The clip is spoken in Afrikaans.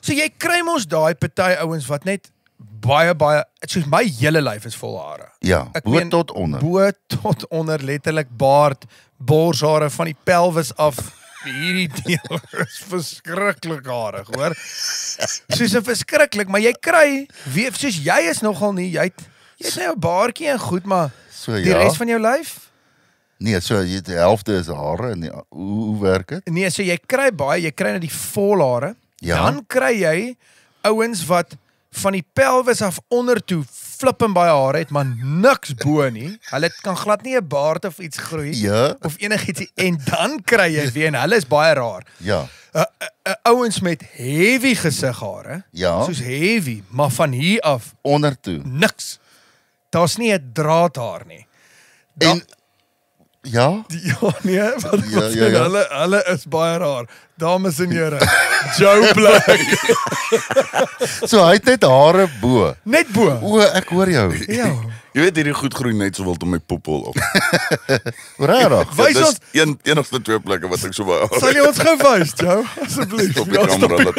So jy kry mos daai party ouens wat net baie, soos my hele lyf is vol hare. Ja, bo tot onder. Bo tot onder, letterlik baard, borshare van die pelvis af. Hierdie deel is verskriklik harig, hoor. Soos 'n verskriklik, maar jy kry, soos jy is nogal nie, jy het nou 'n baardjie en goed, maar So die res van jou lyf? Nee, so die helfte is hare en hoe werk dit? Nee, so jy kry nou die volhare, dan kry jy ouens wat van die pelvis af onder toe flippend baie hare het, maar niks bo nie. Hulle kan glad nie 'n baard of iets groei, of enigiets, en dan kry jy weer, en hulle is baie raar. Ja. Ouens met heavy gesighare, soos heavy, maar van hier af, onder toe. Niks. Daar's nie 'n draadhaar nie. En ja? Ja, nee, hulle is baie raar. Dames en here, Joe Black. So hy het net hare bo. Net bo. O, ek hoor jou. Ja. Jy weet hierdie goed groei net sowel om my poepel op. Regtig? Wys ons een of twee plekke wat ek so baie. Sal jy ons gou wys, Joe? Asseblief. Op die kamera.